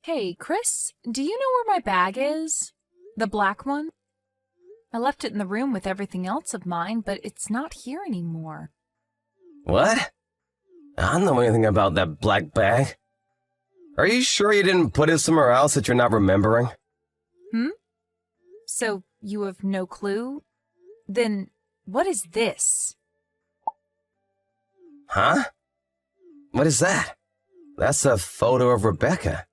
Hey, Chris, do you know where my bag is? The black one? I left it in the room with everything else of mine, but it's not here anymore. What? I don't know anything about that black bag. Are you sure you didn't put it somewhere else that you're not remembering? So you have no clue? Then what is this? Huh? What is that? That's a photo of Rebecca.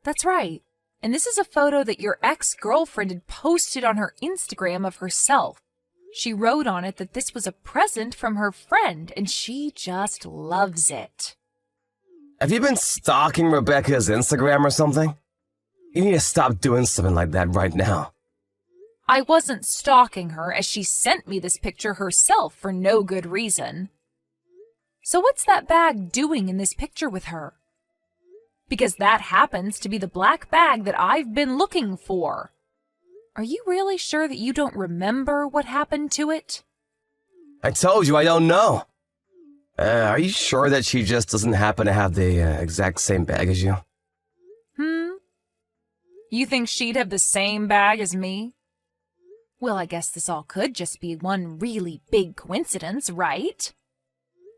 That's right. And this is a photo that your ex-girlfriend had posted on her Instagram of herself. She wrote on it that this was a present from her friend, and she just loves it. Have you been stalking Rebecca's Instagram or something? You need to stop doing something like that right now. I wasn't stalking her, as she sent me this picture herself for no good reason. So what's that bag doing in this picture with her? Because that happens to be the black bag that I've been looking for. Are you really sure that you don't remember what happened to it? I told you I don't know. Are you sure that she just doesn't happen to have the exact same bag as you? You think she'd have the same bag as me? Well, I guess this all could just be one really big coincidence, right?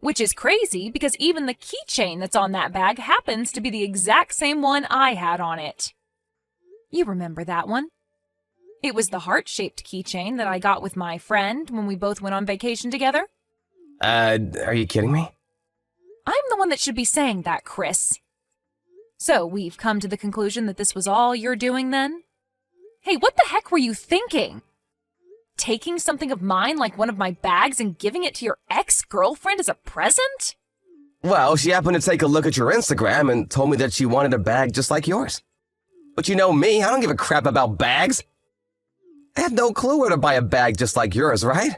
Which is crazy because even the keychain that's on that bag happens to be the exact same one I had on it. You remember that one? It was the heart-shaped keychain that I got with my friend when we both went on vacation together. Are you kidding me? I'm the one that should be saying that, Chris. So we've come to the conclusion that this was all you're doing then? Hey, what the heck were you thinking? Taking something of mine like one of my bags and giving it to your ex-girlfriend as a present? Well, she happened to take a look at your Instagram and told me that she wanted a bag just like yours. But you know me, I don't give a crap about bags. I have no clue where to buy a bag just like yours, right?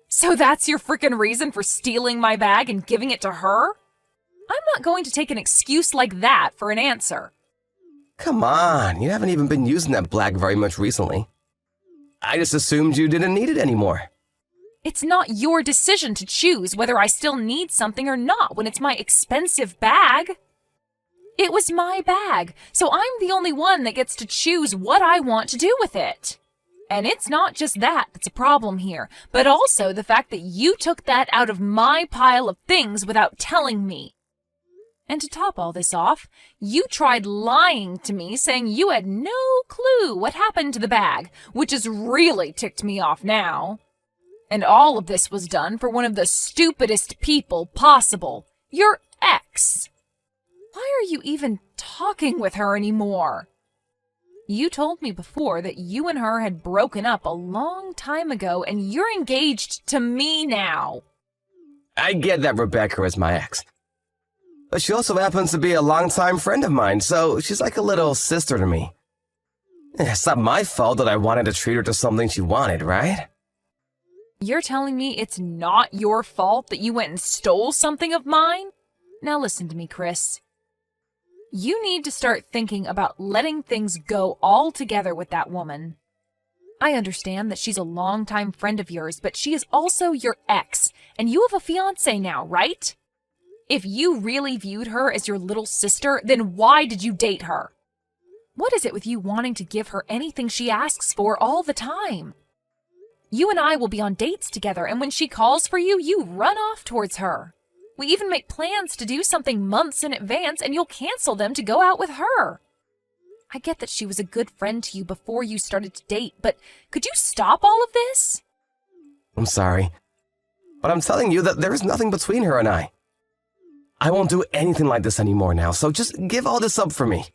So that's your frickin' reason for stealing my bag and giving it to her? I'm not going to take an excuse like that for an answer. Come on, you haven't even been using that bag very much recently. I just assumed you didn't need it anymore. It's not your decision to choose whether I still need something or not when it's my expensive bag. It was my bag, so I'm the only one that gets to choose what I want to do with it. And it's not just that that's a problem here, but also the fact that you took that out of my pile of things without telling me. And to top all this off, you tried lying to me saying you had no clue what happened to the bag, which has really ticked me off now. And all of this was done for one of the stupidest people possible, your ex. Why are you even talking with her anymore? You told me before that you and her had broken up a long time ago and you're engaged to me now. I get that Rebecca is my ex. But she also happens to be a longtime friend of mine, so she's like a little sister to me. It's not my fault that I wanted to treat her to something she wanted, right? You're telling me it's not your fault that you went and stole something of mine? Now listen to me, Chris. You need to start thinking about letting things go altogether with that woman. I understand that she's a longtime friend of yours, but she is also your ex, and you have a fiance now, right? If you really viewed her as your little sister, then why did you date her? What is it with you wanting to give her anything she asks for all the time? You and I will be on dates together, and when she calls for you, you run off towards her. We even make plans to do something months in advance, and you'll cancel them to go out with her. I get that she was a good friend to you before you started to date, but could you stop all of this? I'm sorry, but I'm telling you that there is nothing between her and I. I won't do anything like this anymore now, so just give all this up for me.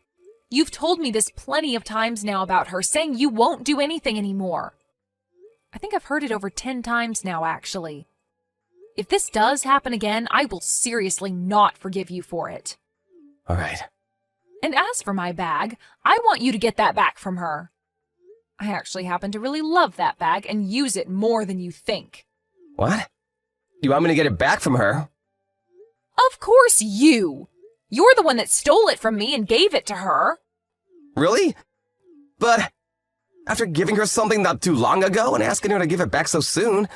You've told me this plenty of times now about her, saying you won't do anything anymore. I think I've heard it over 10 times now, actually. If this does happen again, I will seriously not forgive you for it. All right. And as for my bag, I want you to get that back from her. I actually happen to really love that bag and use it more than you think. What? You want me to get it back from her? Of course you! You're the one that stole it from me and gave it to her. Really? But after giving her something not too long ago and asking her to give it back so soon,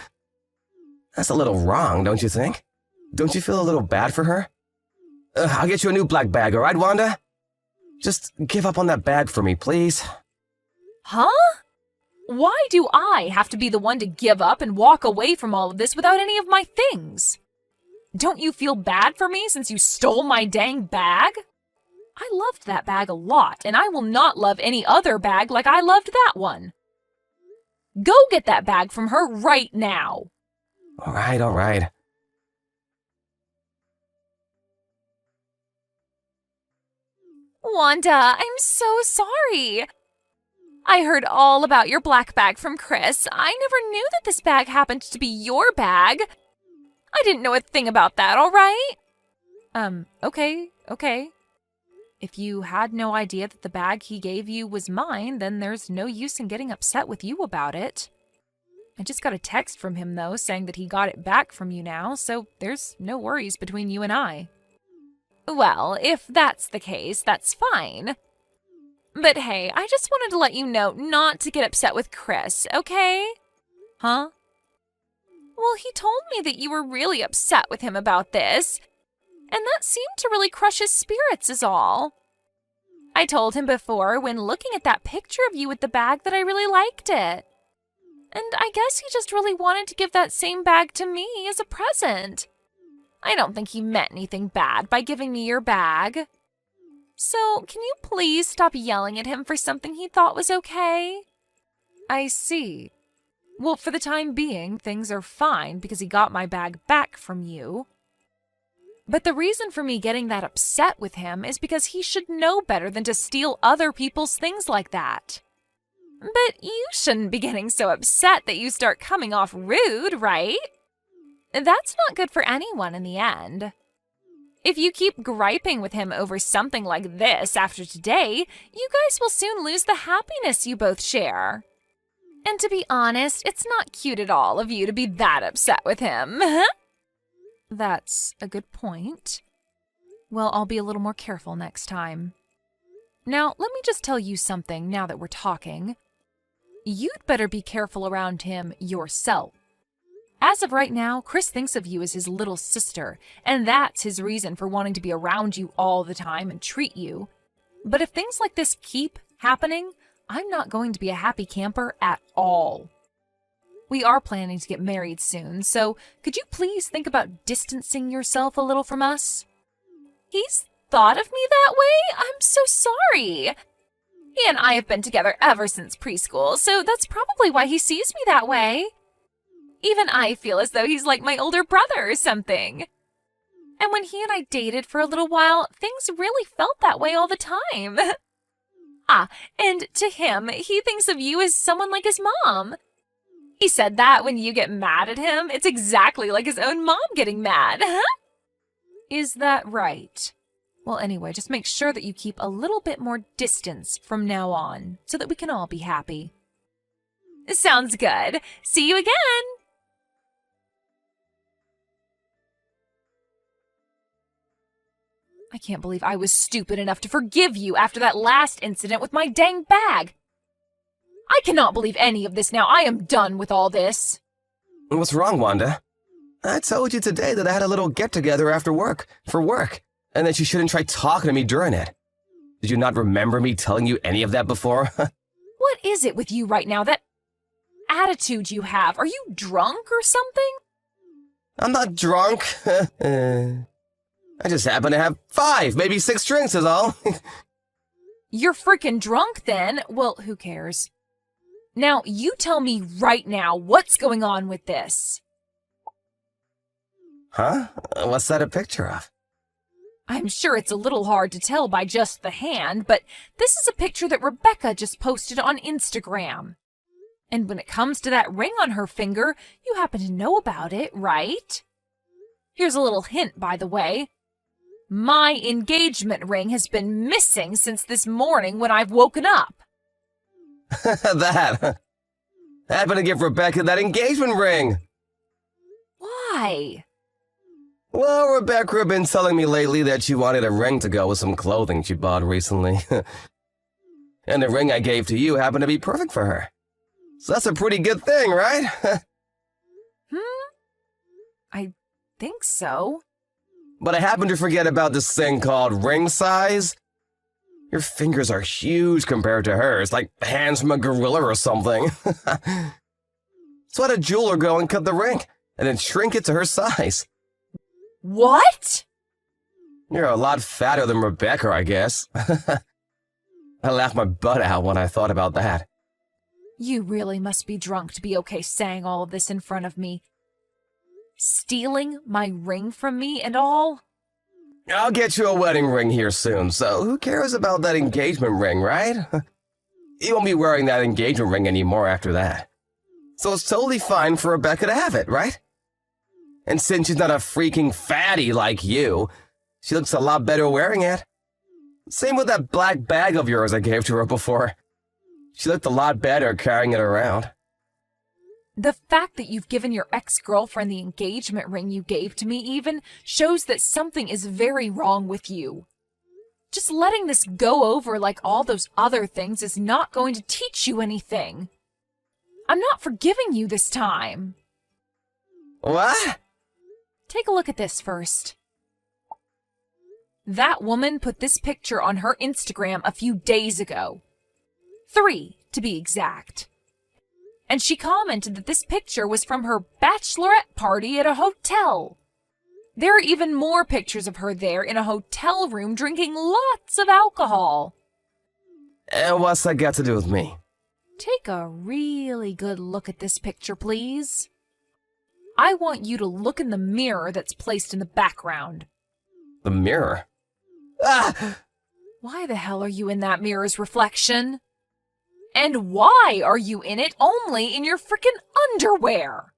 that's a little wrong, don't you think? Don't you feel a little bad for her? I'll get you a new black bag, all right, Wanda? Just give up on that bag for me, please. Huh? Why do I have to be the one to give up and walk away from all of this without any of my things? Don't you feel bad for me since you stole my dang bag? I loved that bag a lot, and I will not love any other bag like I loved that one. Go get that bag from her right now. All right. Wanda, I'm so sorry. I heard all about your black bag from Chris. I never knew that this bag happened to be your bag. I didn't know a thing about that, all right? Okay. If you had no idea that the bag he gave you was mine, then there's no use in getting upset with you about it. I just got a text from him, though, saying that he got it back from you now, so there's no worries between you and I. Well, if that's the case, that's fine. But hey, I just wanted to let you know not to get upset with Chris, okay? Huh? Well, he told me that you were really upset with him about this, and that seemed to really crush his spirits is all. I told him before, when looking at that picture of you with the bag, that I really liked it. And I guess he just really wanted to give that same bag to me as a present. I don't think he meant anything bad by giving me your bag. So, can you please stop yelling at him for something he thought was okay? I see. Well, for the time being, things are fine because he got my bag back from you. But the reason for me getting that upset with him is because he should know better than to steal other people's things like that. But you shouldn't be getting so upset that you start coming off rude, right? That's not good for anyone in the end. If you keep griping with him over something like this after today, you guys will soon lose the happiness you both share. And to be honest, it's not cute at all of you to be that upset with him. That's a good point. Well, I'll be a little more careful next time. Now, let me just tell you something now that we're talking. You'd better be careful around him yourself. As of right now, Chris thinks of you as his little sister, and that's his reason for wanting to be around you all the time and treat you. But if things like this keep happening, I'm not going to be a happy camper at all. We are planning to get married soon, so could you please think about distancing yourself a little from us? He's thought of me that way? I'm so sorry. He and I have been together ever since preschool, so that's probably why he sees me that way. Even I feel as though he's like my older brother or something. And when he and I dated for a little while, things really felt that way all the time. And to him, he thinks of you as someone like his mom. He said that when you get mad at him, it's exactly like his own mom getting mad. Is that right? Well, anyway, just make sure that you keep a little bit more distance from now on, so that we can all be happy. Sounds good. See you again! I can't believe I was stupid enough to forgive you after that last incident with my dang bag. I cannot believe any of this now. I am done with all this. What's wrong, Wanda? I told you today that I had a little get-together after work, and that you shouldn't try talking to me during it. Did you not remember me telling you any of that before? What is it with you right now, that attitude you have? Are you drunk or something? I'm not drunk. I just happen to have 5, maybe 6 drinks is all. You're freaking drunk then. Well, who cares? Now, you tell me right now what's going on with this. Huh? What's that a picture of? I'm sure it's a little hard to tell by just the hand, but this is a picture that Rebecca just posted on Instagram. And when it comes to that ring on her finger, you happen to know about it, right? Here's a little hint, by the way. My engagement ring has been missing since this morning when I've woken up. That. I happened to give Rebecca that engagement ring. Why? Well, Rebecca had been telling me lately that she wanted a ring to go with some clothing she bought recently. And the ring I gave to you happened to be perfect for her. So that's a pretty good thing, right? I think so. But I happened to forget about this thing called ring size. Your fingers are huge compared to hers, like hands from a gorilla or something. So I had a jeweler go and cut the ring, and then shrink it to her size. What? You're a lot fatter than Rebecca, I guess. I laughed my butt out when I thought about that. You really must be drunk to be okay saying all of this in front of me. Stealing my ring from me and all? I'll get you a wedding ring here soon, so who cares about that engagement ring, right? You won't be wearing that engagement ring anymore after that. So it's totally fine for Rebecca to have it, right? And since she's not a freaking fatty like you, she looks a lot better wearing it. Same with that black bag of yours I gave to her before. She looked a lot better carrying it around. The fact that you've given your ex-girlfriend the engagement ring you gave to me even shows that something is very wrong with you. Just letting this go over like all those other things is not going to teach you anything. I'm not forgiving you this time. What? Take a look at this first. That woman put this picture on her Instagram a few days ago. 3, to be exact. And she commented that this picture was from her bachelorette party at a hotel. There are even more pictures of her there in a hotel room drinking lots of alcohol. And what's that got to do with me? Take a really good look at this picture, please. I want you to look in the mirror that's placed in the background. The mirror? Ah! Why the hell are you in that mirror's reflection? And why are you in it only in your frickin' underwear?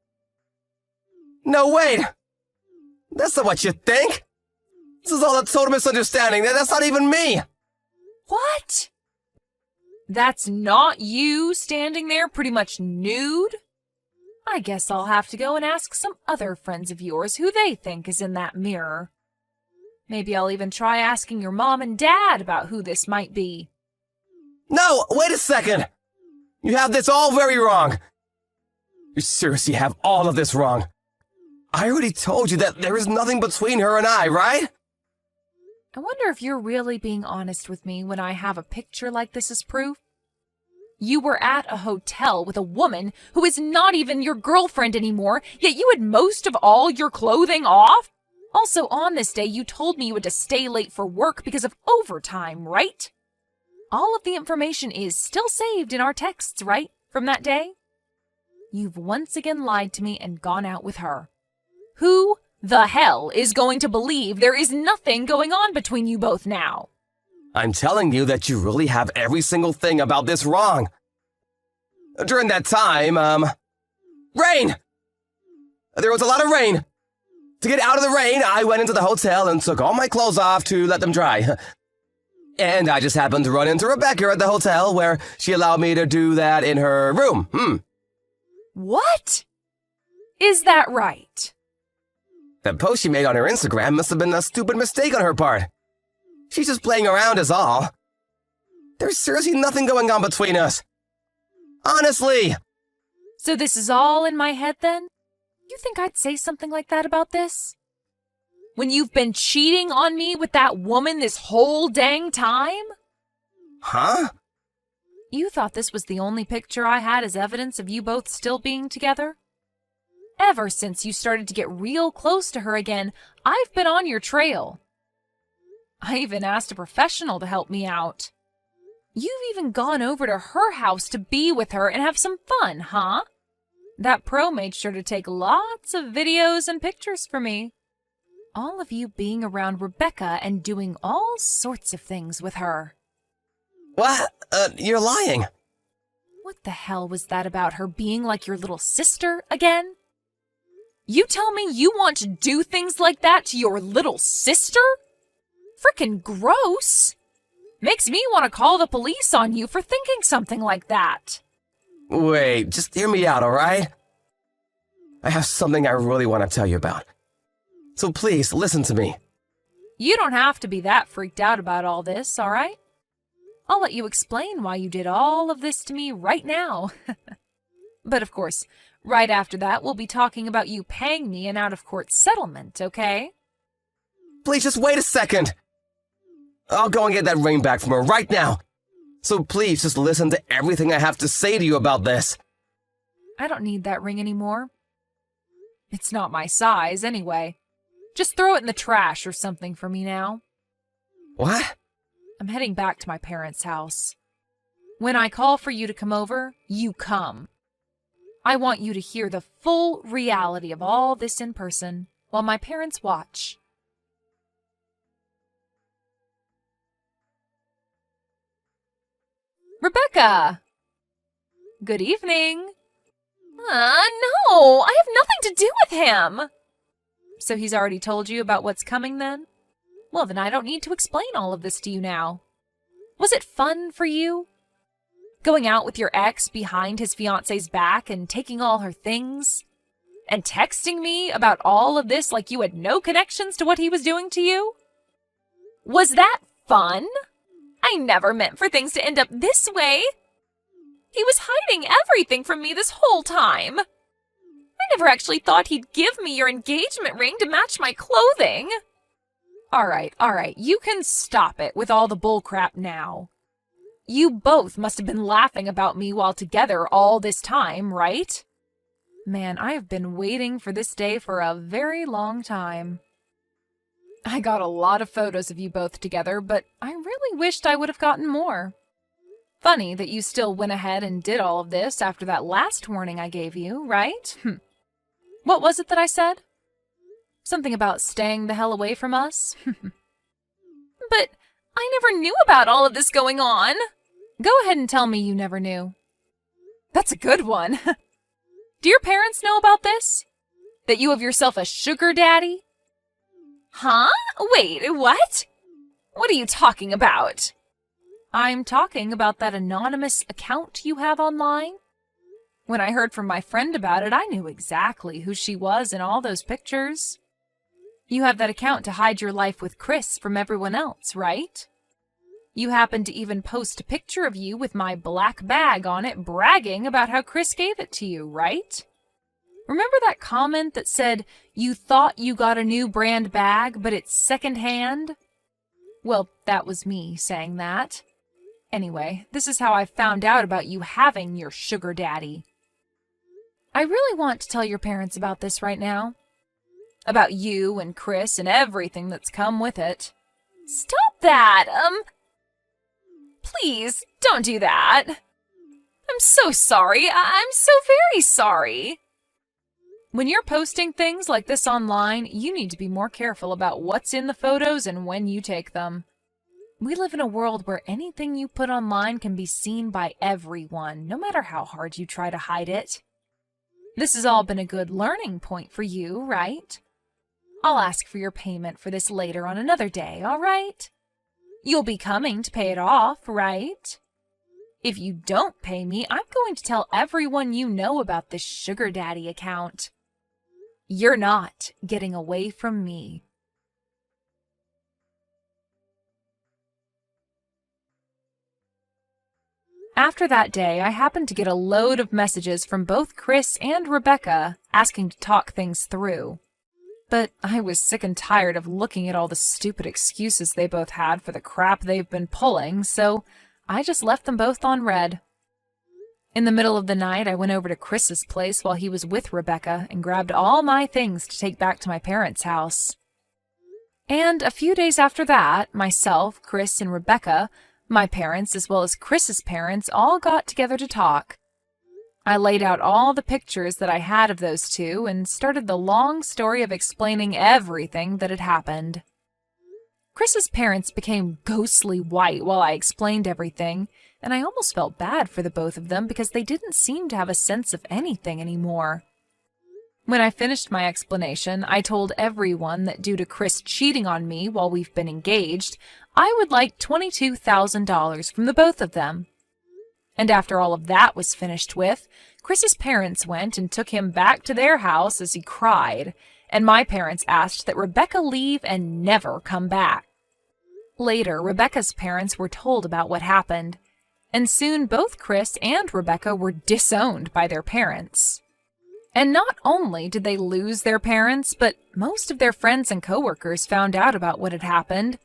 No, wait! That's not what you think! This is all a total misunderstanding. That's not even me! What? That's not you standing there pretty much nude? I guess I'll have to go and ask some other friends of yours who they think is in that mirror. Maybe I'll even try asking your mom and dad about who this might be. No, wait a second! You have this all very wrong. You seriously have all of this wrong. I already told you that there is nothing between her and I, right? I wonder if you're really being honest with me when I have a picture like this as proof. You were at a hotel with a woman who is not even your girlfriend anymore, yet you had most of all your clothing off? Also, on this day, you told me you had to stay late for work because of overtime, right? All of the information is still saved in our texts, right, from that day? You've once again lied to me and gone out with her. Who the hell is going to believe there is nothing going on between you both now? I'm telling you that you really have every single thing about this wrong. During that time, rain! There was a lot of rain. To get out of the rain, I went into the hotel and took all my clothes off to let them dry. And I just happened to run into Rebecca at the hotel where she allowed me to do that in her room. What? Is that right? That post she made on her Instagram must have been a stupid mistake on her part. She's just playing around is all. There's seriously nothing going on between us. Honestly. So this is all in my head then? You think I'd say something like that about this? When you've been cheating on me with that woman this whole dang time? Huh? You thought this was the only picture I had as evidence of you both still being together? Ever since you started to get real close to her again, I've been on your trail. I even asked a professional to help me out. You've even gone over to her house to be with her and have some fun, huh? That pro made sure to take lots of videos and pictures for me. All of you being around Rebecca and doing all sorts of things with her. What? You're lying. What the hell was that about her being like your little sister again? You tell me you want to do things like that to your little sister? Frickin' gross. Makes me want to call the police on you for thinking something like that. Wait, just hear me out, alright? I have something I really want to tell you about. So please, listen to me. You don't have to be that freaked out about all this, alright? I'll let you explain why you did all of this to me right now. But of course, right after that, we'll be talking about you paying me an out-of-court settlement, okay? Please just wait a second. I'll go and get that ring back from her right now. So please just listen to everything I have to say to you about this. I don't need that ring anymore. It's not my size, anyway. Just throw it in the trash or something for me now. What? I'm heading back to my parents' house. When I call for you to come over, you come. I want you to hear the full reality of all this in person while my parents watch. Rebecca! Good evening. No, I have nothing to do with him. So he's already told you about what's coming then? Well, then I don't need to explain all of this to you now. Was it fun for you? Going out with your ex behind his fiance's back and taking all her things? And texting me about all of this like you had no connections to what he was doing to you? Was that fun? I never meant for things to end up this way. He was hiding everything from me this whole time. I never actually thought he'd give me your engagement ring to match my clothing. All right, you can stop it with all the bullcrap now. You both must have been laughing about me while together all this time, right? Man, I have been waiting for this day for a very long time. I got a lot of photos of you both together, but I really wished I would have gotten more. Funny that you still went ahead and did all of this after that last warning I gave you, right? What was it that I said? Something about staying the hell away from us? But I never knew about all of this going on. Go ahead and tell me you never knew. That's a good one. Do your parents know about this? That you have yourself a sugar daddy? Huh? Wait, what? What are you talking about? I'm talking about that anonymous account you have online. When I heard from my friend about it, I knew exactly who she was in all those pictures. You have that account to hide your life with Chris from everyone else, right? You happened to even post a picture of you with my black bag on it, bragging about how Chris gave it to you, right? Remember that comment that said you thought you got a new brand bag, but it's secondhand? Well, that was me saying that. Anyway, this is how I found out about you having your sugar daddy. I really want to tell your parents about this right now. About you and Chris and everything that's come with it. Stop that! Please, don't do that. I'm so sorry. I'm so very sorry. When you're posting things like this online, you need to be more careful about what's in the photos and when you take them. We live in a world where anything you put online can be seen by everyone, no matter how hard you try to hide it. This has all been a good learning point for you, right? I'll ask for your payment for this later on another day, all right? You'll be coming to pay it off, right? If you don't pay me, I'm going to tell everyone you know about this sugar daddy account. You're not getting away from me. After that day, I happened to get a load of messages from both Chris and Rebecca asking to talk things through. But I was sick and tired of looking at all the stupid excuses they both had for the crap they've been pulling, so I just left them both on red. In the middle of the night, I went over to Chris's place while he was with Rebecca and grabbed all my things to take back to my parents' house. And a few days after that, myself, Chris, and Rebecca, my parents as well as Chris's parents, all got together to talk. I laid out all the pictures that I had of those two and started the long story of explaining everything that had happened. Chris's parents became ghostly white while I explained everything, and I almost felt bad for the both of them because they didn't seem to have a sense of anything anymore. When I finished my explanation, I told everyone that due to Chris cheating on me while we've been engaged, I would like $22,000 from the both of them. And after all of that was finished with, Chris's parents went and took him back to their house as he cried, and my parents asked that Rebecca leave and never come back. Later, Rebecca's parents were told about what happened, and soon both Chris and Rebecca were disowned by their parents. And not only did they lose their parents, but most of their friends and coworkers found out about what had happened,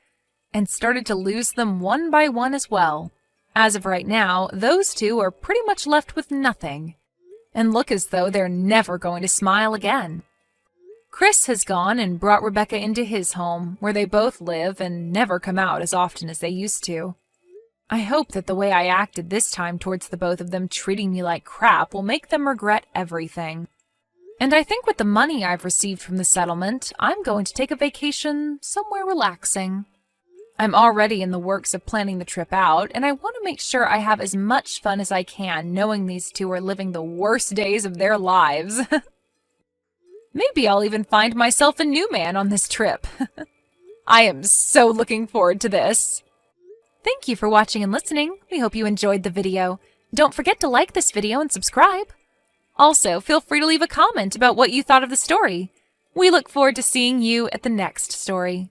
and started to lose them one by one as well. As of right now, those two are pretty much left with nothing, and look as though they're never going to smile again. Chris has gone and brought Rebecca into his home, where they both live and never come out as often as they used to. I hope that the way I acted this time towards the both of them treating me like crap will make them regret everything. And I think with the money I've received from the settlement, I'm going to take a vacation somewhere relaxing. I'm already in the works of planning the trip out, and I want to make sure I have as much fun as I can knowing these two are living the worst days of their lives. Maybe I'll even find myself a new man on this trip. I am so looking forward to this. Thank you for watching and listening. We hope you enjoyed the video. Don't forget to like this video and subscribe. Also, feel free to leave a comment about what you thought of the story. We look forward to seeing you at the next story.